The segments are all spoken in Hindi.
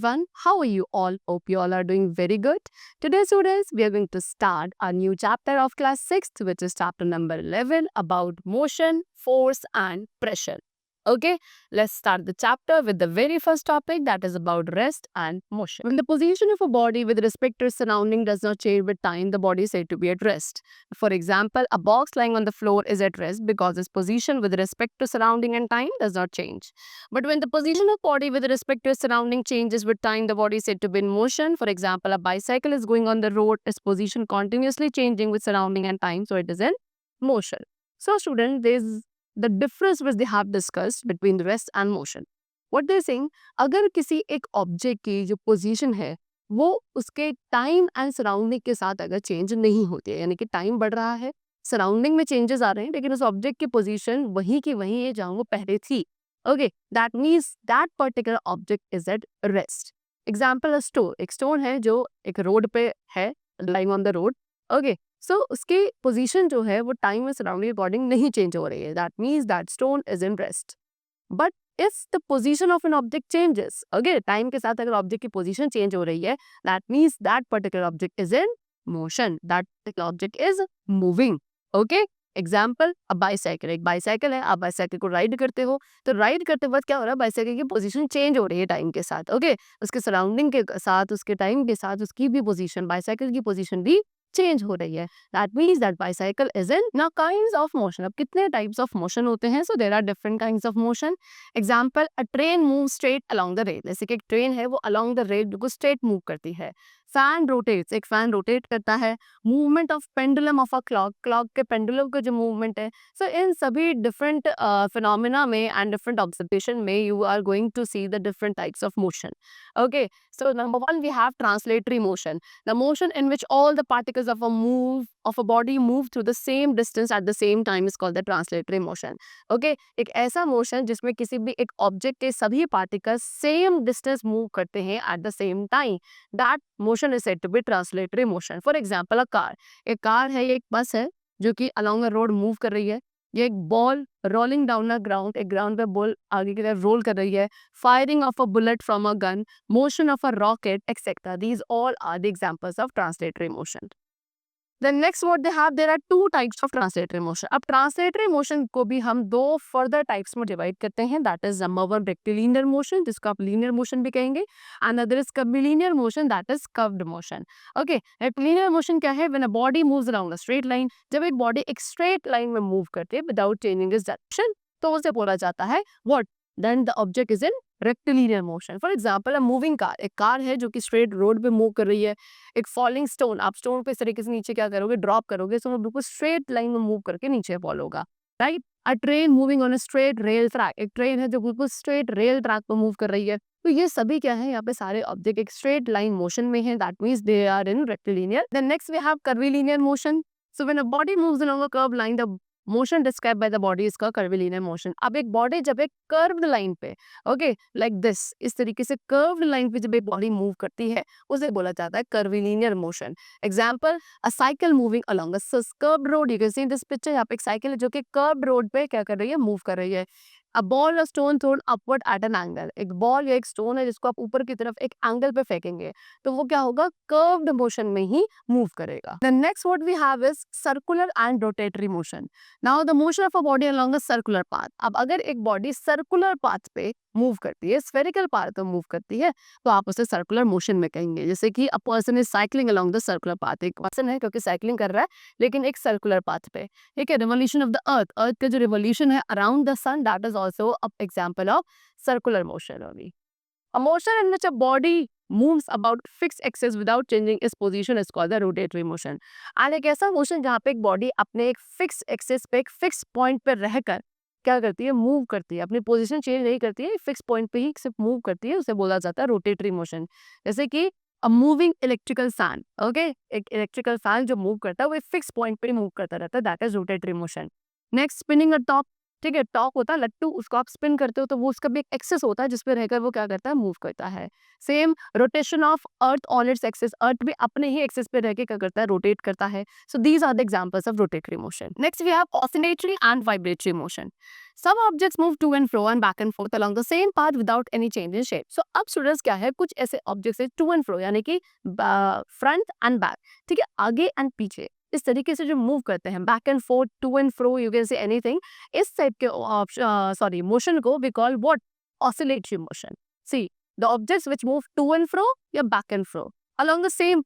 everyone. How are you all? Hope you all are doing very good. Today, students, we are going to start a new chapter of class 6th, which is chapter number 11 about motion, force, and pressure. Okay, let's start the chapter with the very first topic, that is about rest and motion. When the position of a body with respect to its surrounding does not change with time, the body is said to be at rest. For example, a box lying on the floor is at rest because its position with respect to surrounding and time does not change. But when the position of body with respect to its surrounding changes with time, the body is said to be in motion. For example, a bicycle is going on the road, its position continuously changing with surrounding and time, so it is in motion. So, students, there is the difference which they have discussed between the rest and motion. What they are saying, अगर किसी एक ऑब्जेक्ट की जो पोजीशन है वो उसके टाइम एंड सराउंडिंग के साथ अगर चेंज नहीं होती है, यानी कि टाइम बढ़ रहा है, सराउंडिंग में चेंजेस आ रहे हैं, लेकिन उस ऑब्जेक्ट की पोजीशन वही की वही है जहाँ वो पहले थी. Okay, that means that particular object is at rest. Example, a stone. एक stone है जो एक रोड पे है, lying on the road. Okay, so उसकी position जो है वो time में surrounding according नहीं change हो रही है. That means that stone is in rest. But if the position of an object changes, okay, time के साथ अगर object की position change हो रही है, that means that particular object is in motion. That particular object is moving. Okay. Example, अब बाईसाइकिल, एक बाईसाइकिल है, आप बाईसाइकिल को राइड करते हो, तो राइड करते वक्त क्या हो रहा है, बाईसाइकिल की पोजीशन चेंज हो रही है टाइम के साथ. ओके, उसके सराउंडिंग के साथ, उसके टाइम के साथ उसकी भी पोजीशन, बाईसाइकिल की पोजीशन भी चेंज हो रही है. That means that bicycle is in ना काइंड्स ऑफ मोशन. अब कितने टाइप्स ऑफ मोशन होते हैं, so there are different kinds of motion. Example, a train move straight along the rail. जैसे कि एक ट्रेन है वो अलॉन्ग द रेल बिल्कुल स्ट्रेट मूव करती है. फैन रोटेट्स, एक फैन रोटेट करता है. Movement of pendulum of a clock, clock के पेंडुलम का जो मूवमेंट है. सो इन सभी डिफरेंट फिनोमिना में एंड डिफरेंट ऑब्जर्वेशन में you are going to see the different types of motion. Okay, so number one we have translatory motion, the motion in which all the particles of a body move through the same distance at the same time is called the translatory motion. Okay, एक ऐसा मोशन जिसमें किसी भी एक ऑब्जेक्ट के सभी पार्टिकल्स सेम डिस्टेंस मूव करते हैं at the same time, that motion is said to be translatory motion. For example, a car, एक कार है, ये एक बस है जो कि अलोंग द रोड मूव कर रही है. ये एक बॉल रोलिंग डाउन अ ग्राउंड, एक ग्राउंड पे बॉल आगे की तरफ रोल कर रही है. Firing of a bullet from a gun, motion of a rocket, etc. These all are the examples of translatory motion. Then next what they have, there are two types of translatory motion. अब translatory motion को भी हम दो further types में divide करते हैं. That is number one rectilinear motion, जिसको आप linear motion भी कहेंगे. Another is curvilinear motion, that is curved motion. Okay, rectilinear motion क्या है? When a body moves along a straight line, जब एक body एक straight line में move करती है without changing its direction, तो उसे बोला जाता है what? Then the object is in rectilinear motion. For example, a moving car, एक कार है जो कि straight road पे move कर रही है. एक falling stone, आप stone को इस तरीके से नीचे क्या करोगे, drop करोगे, so वो बिल्कुल straight line में move करके नीचे fall होगा, right? A train moving on a straight rail track, एक train है जो बिल्कुल straight rail track पे move कर रही है. तो ये सभी क्या है, यहाँ पे सारे ऑब्जेक्ट एक स्ट्रेट लाइन मोशन में है. That means they are in rectilinear. Then next we have curvilinear motion. So when a body moves along a curve line, the motion describe by the body is called curvilinear motion. अब एक बॉडी जब एक कर्व्ड लाइन पे, ओके, लाइक दिस, इस तरीके से कर्व्ड लाइन पे जब एक बॉडी मूव करती है, उसे बोला जाता है curvilinear motion. Example, a cycle moving along a curved road. You can see in this picture, यहाँ पे एक साइकिल है जो कि कर्व्ड रोड पे क्या कर रही है, मूव कर रही है. अ बॉल और stone thrown upward at an angle, एक बॉल या एक स्टोन है जिसको आप ऊपर की तरफ एक एंगल पे फेंकेंगे, तो वो क्या होगा, कर्व्ड मोशन में ही मूव करेगा. The next what we have is circular and rotatory motion. Now the motion of a body along a circular path. अब अगर एक बॉडी सर्कुलर पाथ पे मूव करती है, स्फेरिकल पाथ पे मूव करती है, तो आप उसे सर्कुलर मोशन में कहेंगे. जैसे कि a person is cycling along the circular path, एक पर्सन है क्योंकि साइक्लिंग कर रहा है लेकिन एक सर्कुलर पाथ पे. ठीक है, revolution of the earth, earth का जो रिवोल्यूशन है around the sun, that is also a example of circular motion only. A motion in which a body moves about fixed axis without changing its position is called the rotatory motion. And एक ऐसा मोशन जहाँ पे एक बॉडी अपने एक फिक्स एक्सिस पे, एक फिक्स पॉइंट पे रहकर क्या करती है, मूव करती है, अपनी पोजीशन चेंज नहीं करती है, फिक्स पॉइंट पे ही सिर्फ मूव करती है, उसे बोला जाता है रोटेटरी मोशन. जैसे कि a moving electrical fan, okay, एक इलेक्ट्रिकल फैन जो मूव करता है वो एक फिक्स पॉइंट पे मूव करता रहता है, that is rotatory motion. Next, spinning a top. ठीक है, टॉप होता है लट्टू, उसको आप स्पिन करते हो तो वो उसका भी एक एक्सिस होता है जिस पे रहकर वो क्या करता है, मूव करता है। Same rotation of earth on its axis, earth भी अपने ही एक्सिस पे रह के क्या करता है, रोटेट करता है। So these are the examples of rotatory motion. Next we have oscillatory and vibratory motion. Some objects move to and fro and back and forth along the same path without any change in shape. So अब स्टूडेंट्स क्या है, कुछ ऐसे ऑब्जेक्ट्स है टू एंड फ्रो यानी कि फ्रंट एंड बैक, ठीक है, आगे एंड पीछे इस तरीके से जो मूव करते हैं, back and forth, to and fro, you can say anything, इस टाइप के मोशन को we call what, oscillatory motion. See the objects which move to and fro या back and fro along the same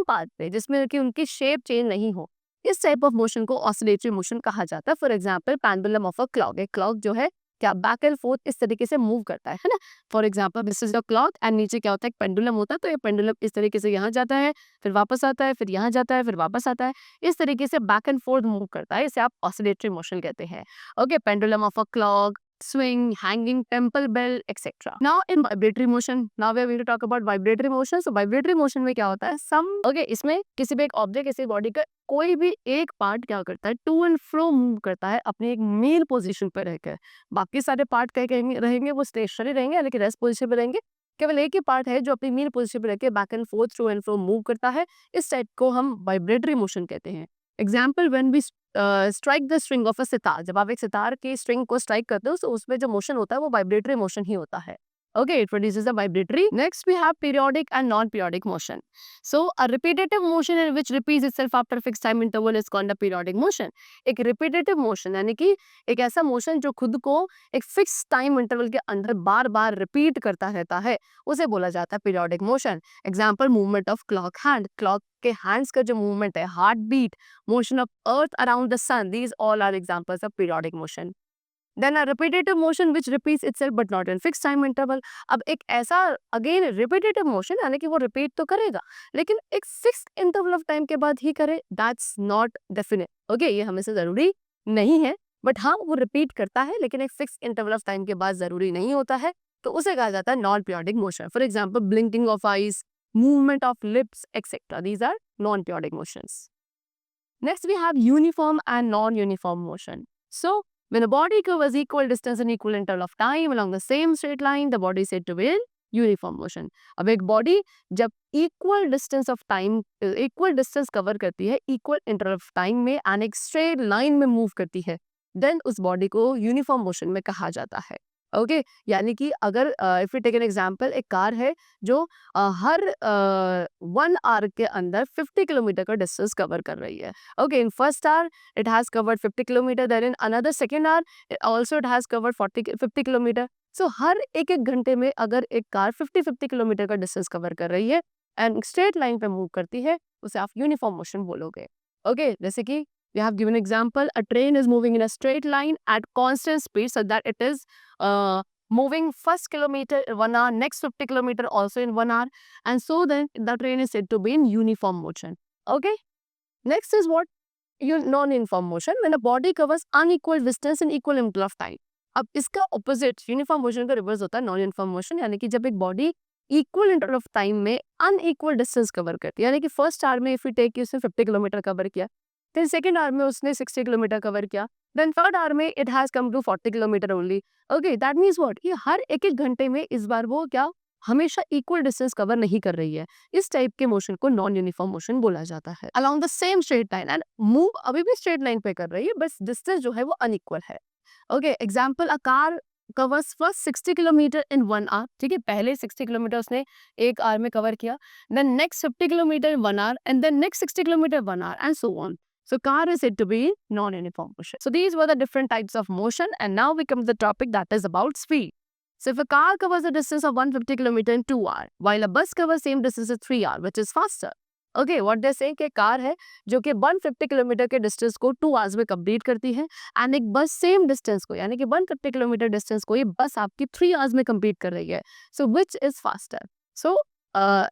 path पे जिसमें कि उनकी शेप चेंज नहीं हो, इस टाइप ऑफ मोशन को ऑसिलेटरी मोशन कहा जाता है। For example pendulum of a clock, एक क्लॉक जो है क्या बैक एंड फोर्थ इस तरीके से मूव करता है ना। For example this is the clock and नीचे क्या होता है, पेंडुलम होता है, तो ये पेंडुलम इस तरीके से यहाँ जाता है, फिर वापस आता है, फिर यहाँ जाता है, फिर वापस आता है, इस तरीके से बैक एंड फोर्थ मूव करता है, इसे आप ऑसिलेटरी मोशन कहते हैं। Okay, pendulum of a clock, swing, hanging, temple bell, etc. Now in vibratory motion, now we are going to talk about vibratory motion. So vibratory motion में क्या होता है, इसमें किसी भी एक ऑब्जेक्ट, किसी बॉडी का कोई भी एक पार्ट क्या करता है, टू एंड फ्रो मूव करता है अपनी एक मेन पोजीशन पर रहकर। बाकी सारे पार्ट क्या रहेंगे, वो स्टेशनरी रहेंगे, लेकिन रेस्ट पोजीशन पर रहेंगे। केवल एक ही पार्ट है जो अपनी मेन पोजीशन पर रहकर back and forth, to and fro move करता है। इस टाइप को हम वाइब्रेटरी मोशन कहते हैं। Example, when we strike the string of a sitar, जब आप एक सितार की स्ट्रिंग को स्ट्राइक करते हो तो उसमें जो मोशन होता है वो वाइब्रेटरी मोशन ही होता है। Okay, it produces a vibratory. Next, we have periodic and non-periodic motion. So, a repetitive motion in which repeats itself after a fixed time interval is called a periodic motion. एक repetitive motion यानी कि एक ऐसा मोशन जो खुद को एक फिक्स टाइम इंटरवल के अंदर बार बार रिपीट करता रहता है, उसे बोला जाता है periodic motion. Example, movement of clock hand. Clock के hands का जो movement है, heart beat, motion of earth around the sun, these all are examples of periodic motion. Then a repetitive motion which repeats itself but not in fixed time interval. अब एक ऐसा अगेन repetitive motion यानी कि वो रिपीट तो करेगा लेकिन एक फिक्स इंटरवल ऑफ टाइम के बाद ही करे, दैट्स नॉट डेफिनेट। ओके, ये हमेशा जरूरी नहीं है, बट हाँ वो रिपीट करता है लेकिन एक फिक्स इंटरवल ऑफ टाइम के बाद जरूरी नहीं होता है, तो उसे कहा जाता है non periodic motion. For example, blinking of eyes, movement of lips, etcetera, these are non periodic motions. Next, we have uniform and non-uniform motion. So, when a body covers equal distance and equal interval of time along the same straight line, the body is said to be in uniform motion. अब एक बॉडी जब इक्वल डिस्टेंस कवर करती है इक्वल इंटरवल ऑफ टाइम में एंड एक स्ट्रेट लाइन में मूव करती है, देन उस बॉडी को यूनिफॉर्म मोशन में कहा जाता है। ओके, यानी कि अगर if you take an example, एक कार है जो हर 1 आवर के अंदर 50 किलोमीटर का डिस्टेंस कवर कर रही है। Okay, in first hour it has covered 50 kilometre, then in another second hour also it has covered 50 kilometre. So हर एक घंटे में अगर एक कार 50 किलोमीटर का डिस्टेंस कवर कर रही है एंड स्ट्रेट लाइन पे मूव करती है, उसे आप यूनिफॉर्म मोशन बोलोगे। ओके, जैसे कि we have given example, a train is moving in a straight line at constant speed so that it is moving first kilometer in 1 hour, next 50 kilometer also in 1 hour, and so then the train is said to be in uniform motion. Okay, next is what non-uniform motion, when a body covers unequal distance in equal interval of time. अब इसका ऑपोजिट यूनिफॉर्म मोशन का रिवर्स होता है नॉन यूनिफॉर्म मोशन, यानी कि जब एक body equal interval of time में अनइक्वल डिस्टेंस कवर करती है, यानी कि फर्स्ट आवर में इफ यू टेक उसने 50 किलोमीटर कवर किया, देन सेकेंड आवर में उसने 60 किलोमीटर कवर किया, देन थर्ड आवर में it has come to 40 kilometre only. Okay, that means what, ये हर एक घंटे में इस बार वो क्या हमेशा इक्वल डिस्टेंस कवर नहीं कर रही है। इस टाइप के मोशन को नॉन यूनिफॉर्म मोशन बोला जाता है। Along the same straight line and move अभी भी स्ट्रेट लाइन पे कर रही है, बस डिस्टेंस जो है वो अनइक्वल है। Okay, example, a car covers first 60 kilometre in 1 hour, ठीक है, पहले 60 किलोमीटर उसने एक आवर में कवर किया, then next 50 kilometre in 1 hour and then next 60 kilometre 1 hour and so on. So car is said to be non-uniform motion. So these were the different types of motion, and now we come to the topic that is about speed. So if a car covers a distance of 150 kilometer in 2 hours, while a bus covers same distance in 3 hours, which is faster. Okay, what they say कि कार है जो कि 150 किलोमीटर के डिस्टेंस को 2 आवर्स में कंप्लीट करती है, एंड एक बस सेम डिस्टेंस को यानी कि 150 किलोमीटर डिस्टेंस को ये बस आपकी 3 आवर्स में कंप्लीट कर रही है। So which is faster? So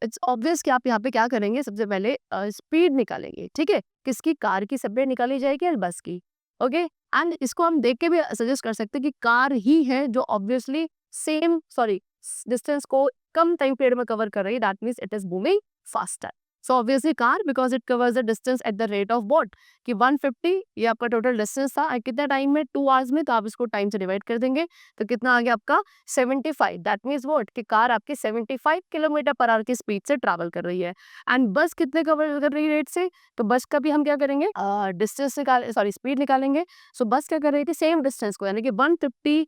it's obvious कि आप यहाँ पे क्या करेंगे, सबसे पहले स्पीड निकालेंगे, ठीक है, किसकी, कार की स्पीड निकाली जाएगी या बस की। ओके, एंड इसको हम देख के भी सजेस्ट कर सकते हैं कि कार ही है जो ऑब्वियसली डिस्टेंस को कम टाइम पीरियड में कवर कर रही है, that means it is moving faster. So obviously car, because it covers the distance at the rate of what, कि 150 ये आपका टोटल डिस्टेंस था, कितना टाइम में, 2 आवर्स में, तो आप इसको टाइम से डिवाइड कर देंगे, तो कितना आ गया आपका 75। दैट मीन्स वॉट, कि कार आपकी 75 किलोमीटर पर आवर की स्पीड से ट्रैवल कर रही है। एंड बस कितने कवर कर रही है रेट से, तो बस का भी हम क्या करेंगे, डिस्टेंस निकाल, सॉरी स्पीड निकालेंगे। सो बस क्या कर रही थी, सेम डिस्टेंस को, यानी कि 150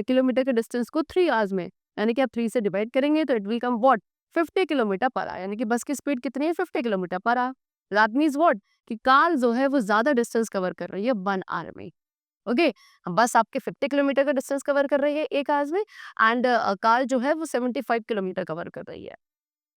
किलोमीटर के डिस्टेंस को 3 आवर्स में, यानी कि आप 3 से डिवाइड करेंगे तो it will come what, 50 kilometre per our, यानी कि बस की स्पीड कितनी है, 50 kilometre per our. That means what, कि कार जो है वो ज्यादा डिस्टेंस कवर कर रही है 1 आवर में। ओके, बस आपके 50 किलोमीटर का डिस्टेंस कवर कर रही है 1 आवर्स में, एंड कार जो है वो 75 किलोमीटर कवर कर रही है।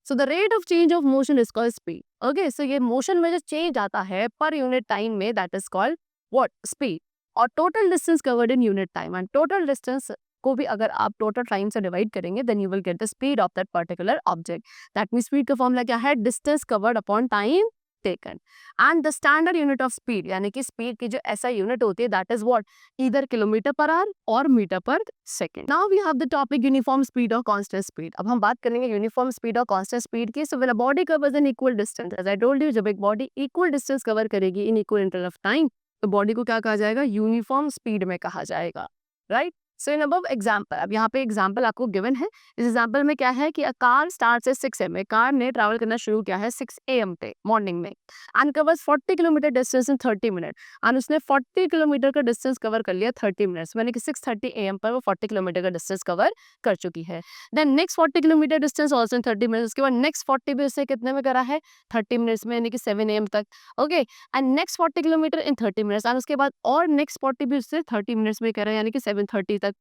So the rate of change of motion is called speed. Okay, so ये मोशन में जो चेंज आता है पर यूनिट टाइम में, that is called what, speed. और total distance covered in unit time, and total distance को भी अगर आप टोटल टाइम से डिवाइड करेंगे, then you will get the speed of that particular object. That means speed का फॉर्मूला क्या है, distance covered upon time taken. And the standard unit of speed, यानी कि स्पीड की जो ऐसा यूनिट होती है, that is what, either kilometre per hour और metre per second. Now we have the topic uniform speed और कांस्टेंट स्पीड। अब हम बात करेंगे यूनिफॉर्म स्पीड और कांस्टेंट स्पीड की। So when a body covers an equal distance, as I told you, जब एक बॉडी इक्वल डिस्टेंस कवर करेगी in equal interval of time, तो बॉडी को क्या कहा जाएगा, यूनिफॉर्म स्पीड में कहा जाएगा, right. So in above example, अब यहाँ पे एग्जांपल आपको गिवन है। इस एग्जांपल में क्या है कि a car starts at 6 am, car ने ट्रैवल करना शुरू किया है 6 am पे मॉर्निंग में, and covers 40 kilometre distance in 30 minute, and उसने 40 किलोमीटर का डिस्टेंस कवर कर लिया 30 मिनट्स, यानी कि 6:30 am पर वो 40 किलोमीटर का डिस्टेंस कवर कर चुकी है। Then next 40 kilometre distance also in 30 minutes, उसके बाद नेक्स्ट 40 भी उसने कितने में करा है, 30 मिनट्स में, यानी कि 7 am तक। Okay, and next 40 kilometre in 30 minutes, and उसके बाद और नेक्स्ट 40 भी उससे 30 मिनट्स में करा है, यानी कि 7:30 तक।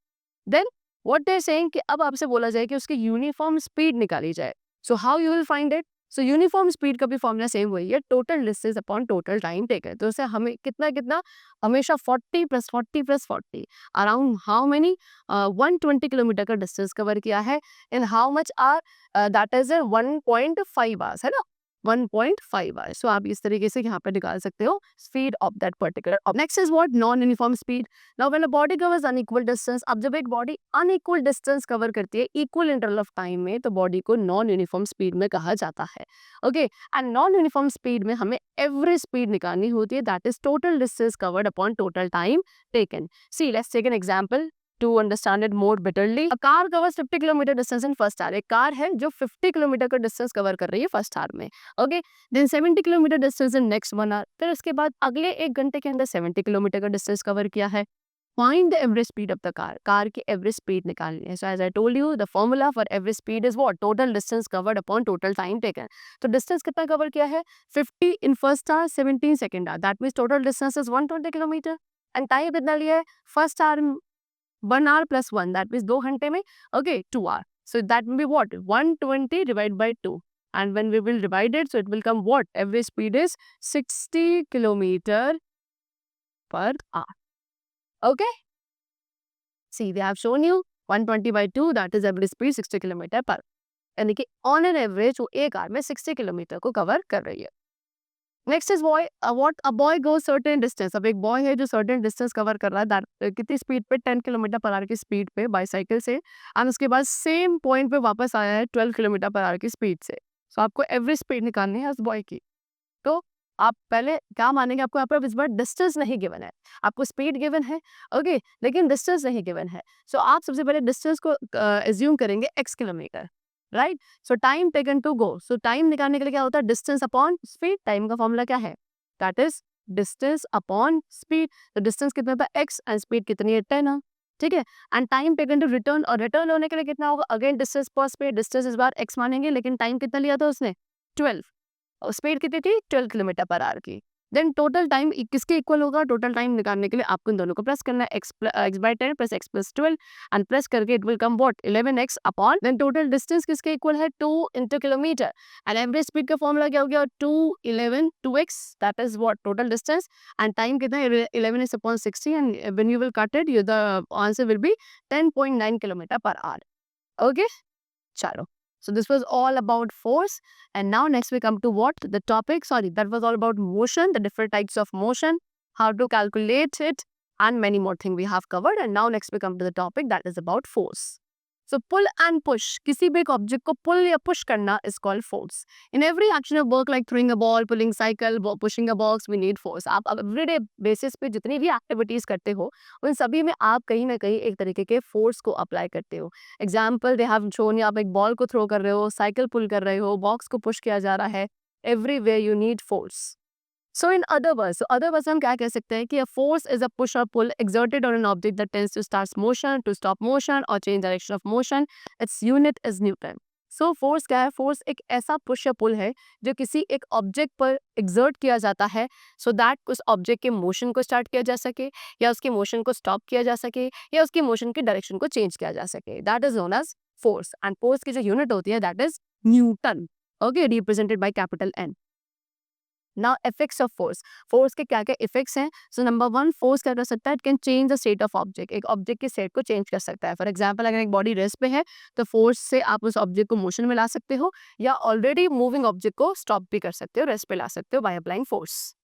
Then what they are saying कि अब आपसे बोला जाए कि उसकी यूनिफॉर्म स्पीड निकाली जाए। So how you will find it, so uniform speed का भी फॉर्मूला सेम वही है, total distance upon total time taken. तो उसे हमें कितना कितना, हमेशा 40 + 40 + 40, अराउंड हाउ मेनी, 120 किलोमीटर का डिस्टेंस कवर किया है in how much hour, that is 1.5 hours, है ना, 1.5 आवर्स। सो आप इस तरीके से यहाँ पे निकाल सकते हो speed of that particular. Next is what, non uniform speed. Now when a body covers unequal distance, अब जब एक बॉडी अनइक्वल डिस्टेंस कवर करती है इक्वल इंटरवल ऑफ टाइम में, तो बॉडी को नॉन यूनिफॉर्म स्पीड में कहा जाता है। Okay, and non uniform speed में हमें एवरेज स्पीड निकालनी होती है, that is total distance covered upon total time taken. See let's take an example to understand it more bitterly. A car covers 50 kilometre distance in first hour. एक कार है जो 50 किलोमीटर का डिस्टेंस कवर कर रही है फर्स्ट आवर में। Okay, then 70 kilometre distance in next 1 hour. फिर उसके बाद अगले 1 घंटे के अंदर 70 किलोमीटर का डिस्टेंस कवर किया है। Find the average speed of the car, car की एवरेज स्पीड निकालनी है। So as I told you, the formula for average speed is what, total distance covered upon total time taken. तो डिस्टेंस कितना कवर किया है, 50 in first hour, 70 in second hour, that means total distance is 120 kilometre. And time कितना लिया है, first hour 1 hour + 1, that means 2 घंटे में, okay, 2 hour. So that will be what, 120 divided by 2. And when we will divide it, so it will come what, average speed is 60 kilometer per hour. Okay, see they have shown you 120 by 2, that is average speed 60 kilometer per hour. यानी कि ऑन एन एवरेज वो 1 आवर में 60 किलोमीटर को कवर कर रही है। Next is boy, what, a boy go certain distance. अब एक बॉय है जो सर्टेन डिस्टेंस कवर कर रहा है, कितनी स्पीड पे, 10 किलोमीटर पर आवर की स्पीड पे बाईसाइकिल से, एंड उसके बाद सेम पॉइंट पे वापस आया है 12 किलोमीटर पर आवर की स्पीड से। सो आपको एवरेज स्पीड निकालनी है उस बॉय की। तो आप पहले क्या मानेंगे, आपको यहाँ पर इस बार डिस्टेंस नहीं गिवन है, आपको स्पीड गिवन है, ओके, लेकिन डिस्टेंस नहीं गिवन है। सो आप सबसे पहले डिस्टेंस को एज्यूम करेंगे x kilometre, right. So time taken to go, so time निकालने के लिए क्या होता है, डिस्टेंस अपॉन स्पीड। टाइम का फॉर्मूला क्या है, that is distance upon speed. तो डिस्टेंस कितना था x, एंड स्पीड कितनी है 10, ठीक है। And time taken to return, और रिटर्न होने के लिए कितना होगा, again distance per speed, distance इस बार x मानेंगे, लेकिन टाइम कितना लिया था उसने, 12, और स्पीड कितनी थी, 12 किलोमीटर पर आवर की। देन टोटल टाइम किसके इक्वल होगा, टोटल टाइम निकालने के लिए आपको इन दोनों को प्लस करना है, x/10 + x + 12, एंड प्लस करके it will come what, 11x upon, then total distance किसके इक्वल है, 2 × किलोमीटर, एंड एवरेज स्पीड का फॉर्मूला क्या हो गया, 2x, that is what, total distance, and time कितना है, 11x upon 60, and when you will cut it, the answer will be 10.9 kilometre per hour. Okay, चलो, so this was all about force, and now next we come to what, the topic, sorry, that was all about motion, the different types of motion, how to calculate it, and many more things we have covered. And now next we come to the topic that is about force. So pull and push, किसी भी एक ऑब्जेक्ट को पुल या पुश करना is called force. In every action of work like throwing a ball, pulling cycle, pushing a box, we need force. आप एवरीडे बेसिस पे जितनी भी एक्टिविटीज करते हो उन सभी में आप कहीं ना कहीं एक तरीके के फोर्स को अप्लाई करते हो. एग्जाम्पल दे हैव शोन, आप एक बॉल को थ्रो कर रहे हो, साइकिल पुल कर रहे हो, बॉक्स को पुश किया जा रहा है. Everywhere you need force. So in other words हम क्या कह सकते हैं कि a force is a push और pull exerted on an object that tends to start motion, to stop motion और change direction of motion. Its unit is newton. So force क्या है? फोर्स एक ऐसा पुश या पुल है जो किसी एक ऑब्जेक्ट पर एक्सर्ट किया जाता है सो दैट उस ऑब्जेक्ट के मोशन को स्टार्ट किया जा सके, या उसके मोशन को स्टॉप किया जा सके, या उसके मोशन की डायरेक्शन को चेंज किया जा सके. That is known as force. And force की जो यूनिट होती है that is newton. Okay, represented by capital N. Now effects of force. Force के क्या क्या इफेक्ट्स हैं? सो नंबर वन, फोर्स क्या कर सकता है? It can change the state of object. एक ऑब्जेक्ट के स्टेट को चेंज कर सकता है. फॉर एग्जांपल, अगर एक बॉडी रेस्ट पे है तो फोर्स से आप उस ऑब्जेक्ट को मोशन में ला सकते हो, या ऑलरेडी मूविंग ऑब्जेक्ट को स्टॉप भी कर सकते हो, रेस्ट पे ला सकते हो by applying force.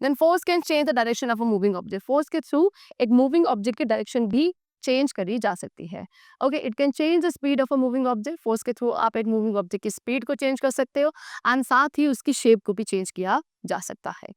Then force can change the direction of a moving object. Force के थ्रू एक मूविंग ऑब्जेक्ट की डायरेक्शन भी चेंज करी जा सकती है. Okay, it can change the speed of a moving object. Force के थ्रू आप एक मूविंग ऑब्जेक्ट की स्पीड को चेंज कर सकते हो, एंड साथ ही उसकी शेप को भी चेंज किया जा सकता है.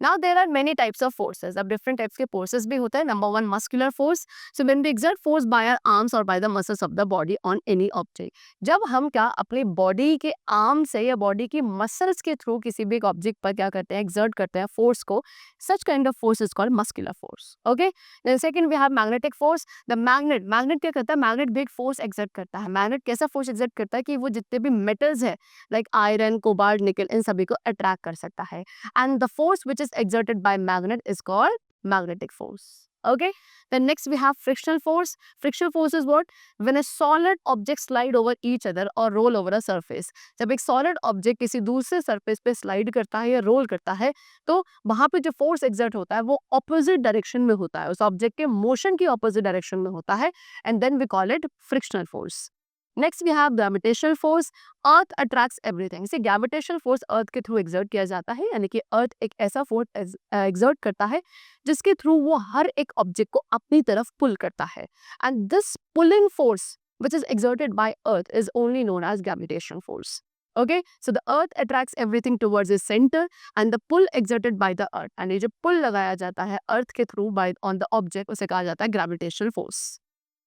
Now there are many types of forces. अब डिफरेंट टाइप्स के फोर्सेस भी होते हैं. Number one, muscular force. So when we exert force by our arms और by the muscles of the body on any object. जब हम क्या अपनी बॉडी के आर्म से या बॉडी की मसल्स के थ्रू किसी भी एक ऑब्जेक्ट पर क्या करते हैं? एक्सर्ट करते हैं फोर्स को. Such kind of force is called muscular force. Okay, then second we have magnetic force. The magnet क्या करता है? मैग्नेट भी एक फोर्स एक्सर्ट करता है. मैग्नेट कैसा फोर्स एक्सर्ट करता है कि वो जितने भी मेटल्स है लाइक आयरन, कोबाल्ट, निकल, इन सभी को अट्रैक्ट कर सकता है. And the force which is exerted by magnet is called magnetic force. Okay, then next we have frictional force. Frictional force is what? When a solid object slide over each other or roll over a surface. जब एक solid object किसी दूसरे surface पे slide करता है या roll करता है तो वहां पे जो force exert होता है वो opposite direction में होता है, उस object के motion की opposite direction में होता है, and then we call it frictional force. Next we have gravitational force. Earth attracts everything. इसे ग्रेविटेशनल फोर्स अर्थ के थ्रू एक्सर्ट किया जाता है, यानी कि अर्थ एक ऐसा फोर्स एक्सर्ट करता है जिसके थ्रू वो हर एक ऑब्जेक्ट को अपनी तरफ पुल करता है. And this pulling force which is exerted by earth is only known as gravitational force. Okay, so the earth attracts everything towards its center and the pull exerted by the earth, and ये जो pull लगाया जाता है earth के through by on the object उसे कहा जाता है gravitational force.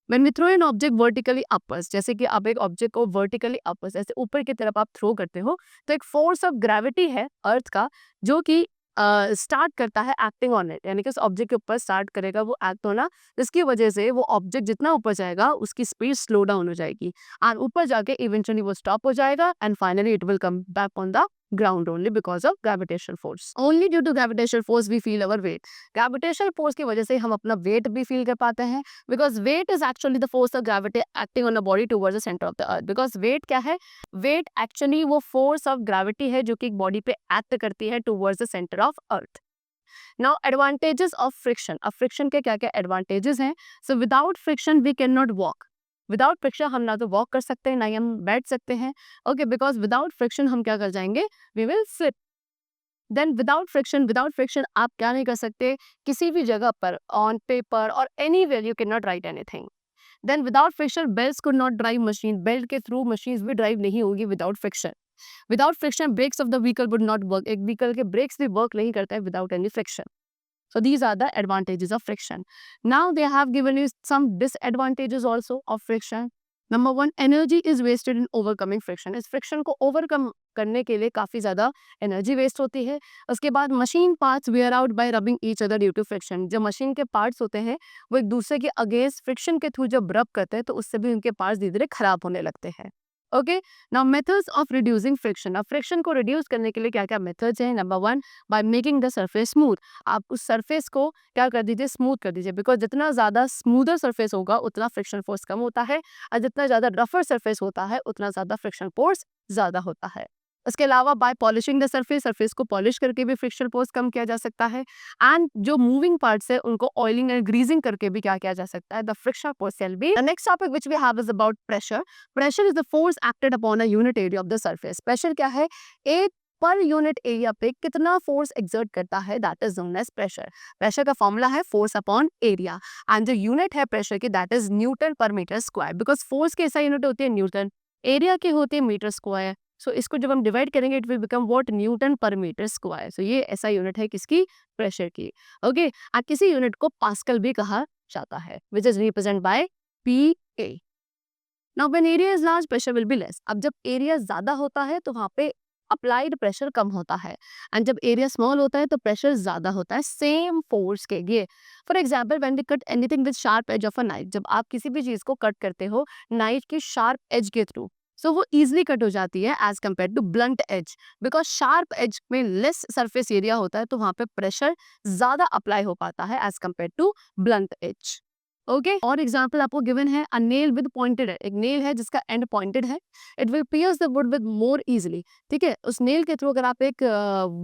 When we throw an object vertically upwards, जैसे कि आप एक ऑब्जेक्ट को वर्टिकली अपवर्ड्स ऐसे ऊपर की तरफ आप थ्रो करते हो तो एक फोर्स ऑफ ग्रेविटी है अर्थ का जो कि स्टार्ट करता है एक्टिंग ऑन इट, यानी कि उस ऑब्जेक्ट के ऊपर स्टार्ट करेगा वो एक्ट होना, जिसकी वजह से वो ऑब्जेक्ट जितना ऊपर जाएगा उसकी स्पीड स्लो डाउन हो जाएगी एंड ऊपर जाके इवेंचुअली वो स्टॉप हो जाएगा and finally it will come back on the ground only because of gravitational force. Only due to gravitational force we feel our weight. Gravitational force की वजह से हम अपना weight भी feel कर पाते हैं because weight is actually the force of gravity acting on the body towards the center of the earth. Because weight क्या है? Weight actually वो force of gravity है जो कि एक body पे act करती है towards the center of earth. Now advantages of friction. अब friction के क्या क्या advantages हैं? So without friction we cannot walk. Without friction हम ना तो वॉक कर सकते हैं ना ही हम बैठ सकते हैं. ओके, बिकॉज विदाउट फ्रिक्शन हम क्या कर जाएंगे? We will slip. Then without friction आप क्या नहीं कर सकते? किसी भी जगह पर ऑन पेपर और anywhere you can not write anything. Then without friction belt could not drive machine. Belt के थ्रू मशीन भी ड्राइव नहीं होगी without friction. Without friction brakes of the vehicle would not work. एक व्हीकल के ब्रेक्स भी वर्क नहीं करता है without any friction. So these are the advantages of friction. Now they have given you some disadvantages also of friction. Number one, energy is wasted in overcoming friction. इस friction को overcome करने के लिए काफ़ी ज़्यादा energy waste होती है. उसके बाद machine parts wear out by rubbing each other due to friction. जो machine के parts होते हैं वो एक दूसरे के against friction के थ्रू जब rub करते हैं तो उससे भी उनके parts धीरे धीरे खराब होने लगते हैं. Okay, now methods of reducing friction. अब फ्रिक्शन को रिड्यूस करने के लिए क्या क्या मेथड्स हैं? Number one, by making the surface smooth. आप उस सरफेस को क्या कर दीजिए? स्मूथ कर दीजिए. बिकॉज जितना ज़्यादा स्मूदर सरफेस होगा उतना फ्रिक्शन फोर्स कम होता है और जितना ज़्यादा रफर सरफेस होता है उतना ज़्यादा फ्रिक्शन फोर्स ज़्यादा होता है. उसके अलावा बाय पॉलिशिंग द सरफेस को पॉलिश करके भी फ्रिक्शन फोर्स कम किया जा सकता है. एंड जो मूविंग पार्ट्स है उनको ऑयलिंग एंड ग्रीजिंग करके भी क्या किया जा सकता है? The friction force can be. The next topic which we have is about pressure. Pressure is the force acted upon a unit area of the surface. Pressure क्या है? एक पर यूनिट एरिया पे कितना फोर्स एक्सर्ट करता है, that is known as pressure. Pressure का फॉर्मूला है फोर्स अपॉन एरिया, एंड जो यूनिट है प्रेशर की that is newton per metre square, because force की ऐसा यूनिट होती है न्यूटन, एरिया की होती है मीटर स्क्वायर। सो इसको जब हम डिवाइड करेंगे it will become what, Newton per metre square. सो ये ऐसा यूनिट है किसकी, प्रेशर की। ओके, किसी यूनिट को पास्कल भी कहा जाता है, which is represent by PA। Now when area is large pressure will be less. अब जब एरिया ज्यादा होता है तो वहां पे अप्लाइड प्रेशर कम होता है, एंड जब एरिया स्मॉल होता है तो प्रेशर ज्यादा होता है सेम फोर्स के लिए। For example when we cut anything with sharp edge of a knife, जब आप किसी भी चीज को कट करते हो नाइफ की शार्प एज के थ्रू, सो वो इजिली कट हो जाती है as compare to blunt edge, because sharp edge में लेस सरफेस एरिया होता है तो वहां पे प्रेशर ज्यादा अप्लाई हो पाता है as compare to blunt edge. Okay, और एग्जाम्पल आपको गिवन है, अ नेल विद पॉइंटेड है, एक नेल है जिसका एंड पॉइंटेड है, it will piers the wood with more easily. ठीक है, उस नेल के थ्रू अगर आप एक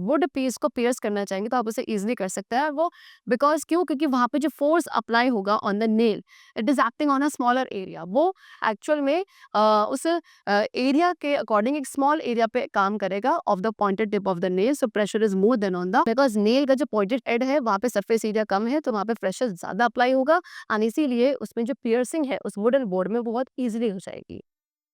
वुड पीस को पियर्स करना चाहेंगे तो आप उसे इजीली कर सकते हैं। वो बिकॉज क्यों, क्योंकि वहां पे जो फोर्स अप्लाई होगा on the nail, it is acting on a smaller area. वो एक्चुअल में उस एरिया के अकॉर्डिंग एक स्मॉल एरिया पे काम करेगा of the pointed tip of the nail, so pressure is more than on the, because nail का जो पॉइंटेड एंड है वहां पे सरफेस एरिया कम है तो वहां पे प्रेशर ज्यादा अप्लाई होगा, और इसीलिए उसमें जो पियर्सिंग है उस वुडन बोर्ड में बहुत इजीली हो जाएगी।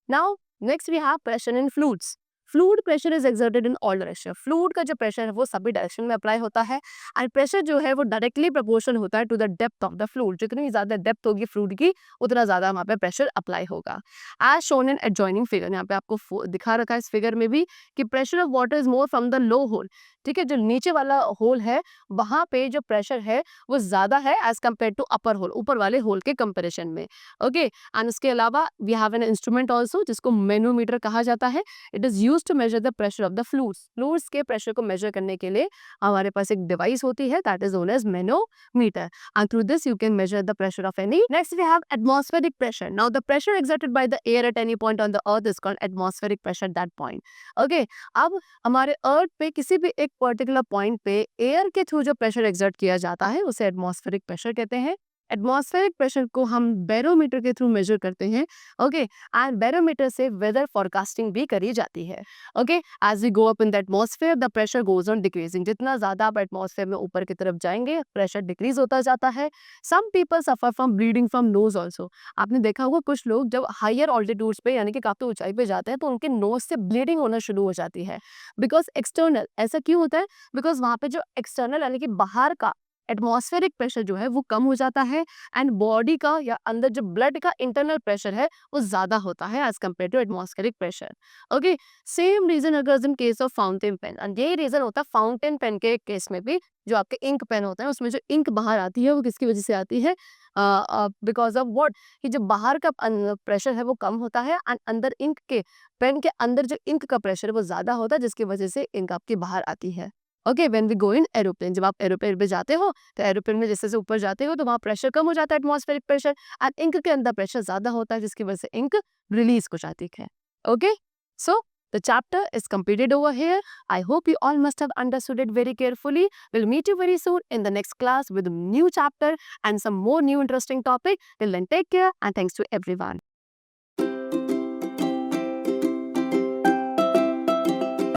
Now next we have pressure in fluids. Fluid pressure is exerted in all direction. Fluid का जो प्रेशर है वो सभी डायरेक्शन में अप्लाई होता है, एंड प्रेशर जो है वो डायरेक्टली प्रोपोर्शनल होता है to the depth of the fluid. जितनी ज्यादा डेप्थ होगी फ्लूइड की उतना ज्यादा वहां पे प्रेशर अप्लाई होगा। As shown in adjoining figure, यहाँ पे आपको दिखा रखा है इस फिगर में भी कि pressure of water is more from the low hole. ठीक है, जो नीचे वाला होल है वहां पे जो प्रेशर है वो ज्यादा है as compare to upper hole, ऊपर वाले होल के कंपेरिजन में। ओके, एंड उसके अलावा we have an instrument also जिसको मैनोमीटर कहा जाता है। It is use to measure the pressure of the fluids. Fluids के प्रेशर को मेजर करने के लिए हमारे पास एक डिवाइस होती है that is known as manometer, and through this you can measure the pressure of any. Next we have atmospheric pressure. Now the pressure exerted by the air at any point on the earth is called atmospheric pressure at that point. Okay, अब हमारे अर्थ पे किसी भी एक पर्टिकुलर पॉइंट पे एयर के थ्रू जो प्रेशर एक्सर्ट किया जाता है उसे एटमॉस्फेरिक प्रेशर कहते हैं। एटमॉस्फेरिक प्रेशर को हम बैरोमीटर के थ्रू मेजर करते हैं। ओके, एंड बैरोमीटर से वेदर फोरकास्टिंग भी करी जाती है। Okay, as we go up in the atmosphere the pressure goes on decreasing. जितना ज्यादा आप एटमॉस्फेयर में ऊपर की तरफ जाएंगे प्रेशर डिक्रीज होता जाता है। Some people suffer from bleeding from nose also. आपने देखा होगा कुछ लोग जब हायर ऑल्टीट्यूड्स पे यानी कि काफी ऊंचाई पे जाते हैं तो उनके नोज से ब्लीडिंग होना शुरू हो जाती है, बिकॉज एक्सटर्नल। ऐसा क्यों होता है, बिकॉज वहां पे जो एक्सटर्नल यानी कि बाहर का एटमॉस्फेरिक प्रेशर जो है वो कम हो जाता है, एंड बॉडी का या अंदर जो ब्लड का इंटरनल प्रेशर है वो ज्यादा होता है as compare to atmospheric pressure. Okay, same reason occurs in case of fountain pen, and यही रीजन होता है फाउंटेन पेन के केस में भी। जो आपके इंक पेन होता है उसमें जो इंक बाहर आती है वो किसकी वजह से आती है, बिकॉज ऑफ व्हाट, कि जो बाहर का प्रेशर है वो कम होता है, एंड अंदर इंक के पेन के अंदर जो इंक का प्रेशर है वो ज्यादा होता है जिसकी वजह से इंक आपकी बाहर आती है। Okay, when we go in aeroplane, जब आप एरोप्लेन पे जाते हो तो एरोप्लेन में जैसे जैसे ऊपर जाते हो तो वहाँ प्रेशर कम हो जाता है एटमॉस्फेरिक प्रेशर, एंड इंक के अंदर प्रेशर ज्यादा होता है जिसकी वजह से इंक रिलीज हो जाती है। Okay, so the chapter is completed over here. I hope you all must have understood it very carefully. We'll meet you very soon in the next class with a new chapter and some more new interesting topic. Till then, take care and thanks to everyone.